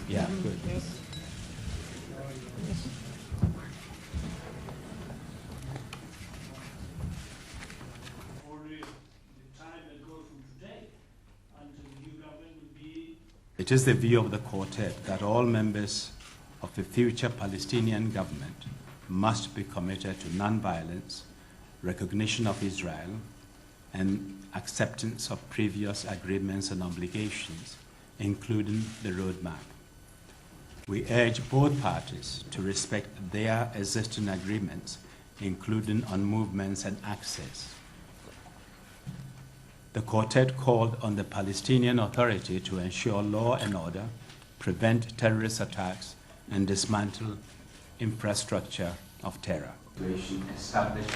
Yeah, good. It is the view of the Quartet that all members of the future Palestinian government must be committed to non-violence, recognition of Israel, and acceptance of previous agreements and obligations, including the roadmap. We urge both parties to respect their existing agreements, including on movements and access. The Quartet called on the Palestinian Authority to ensure law and order, prevent terrorist attacks, and dismantle infrastructure of terror. Establish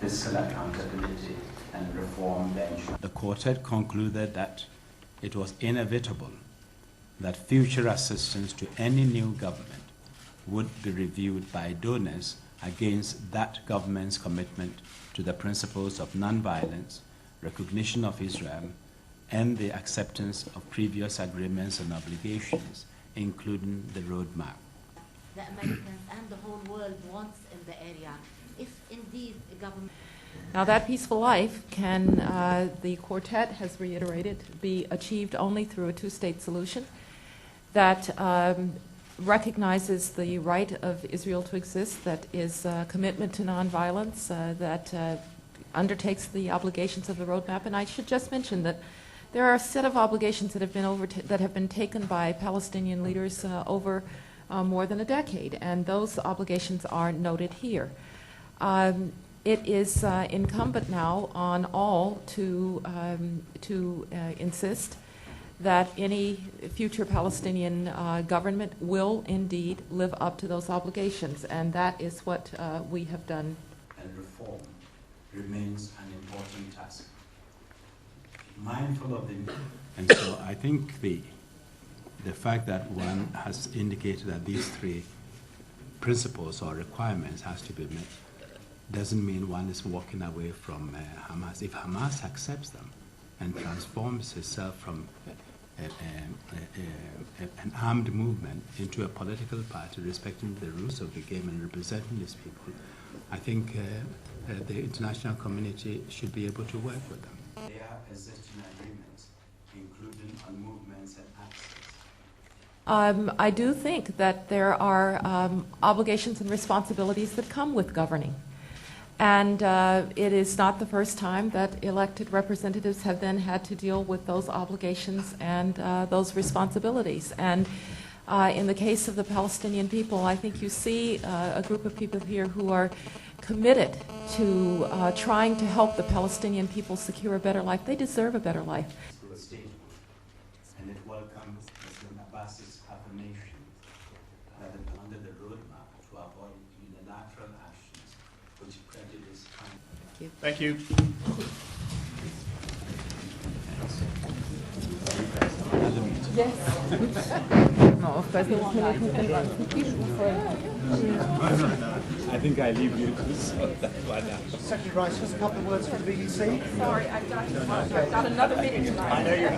fiscal accountability and reform the insurance. The Quartet concluded that it was inevitable that future assistance to any new government would be reviewed by donors against that government's commitment to the principles of nonviolence, recognition of Israel, and the acceptance of previous agreements and obligations, including the roadmap. The Americans and the whole world wants in the area, if indeed a government... Now that peaceful life can, the Quartet has reiterated, be achieved only through a two-state solution that recognizes the right of Israel to exist, that is a commitment to nonviolence, that undertakes the obligations of the roadmap. And I should just mention that there are a set of obligations that have been taken by Palestinian leaders over more than a decade, and those obligations are noted here. It is incumbent now on all to insist that any future Palestinian government will indeed live up to those obligations, and that is what we have done. And reform remains an important task. Mindful of the... And so I think the fact that one has indicated that these three principles or requirements has to be met doesn't mean one is walking away from Hamas. If Hamas accepts them and transforms itself from an armed movement into a political party respecting the rules of the game and representing these people, I think the international community should be able to work with them. There are existing agreements, including on movements and access. I do think that there are obligations and responsibilities that come with governing. And it is not the first time that elected representatives have then had to deal with those obligations and those responsibilities. And in the case of the Palestinian people, I think you see a group of people here who are committed to trying to help the Palestinian people secure a better life. They deserve a better life. And it welcomes President Abbas's affirmation that under the roadmap to avoid unilateral actions which prejudice. Thank you. Yes. No, of course. I think I leave you to sort that one out. Secretary Rice, just a couple of words for the BBC. Sorry, I've got another meeting tonight. I know you have.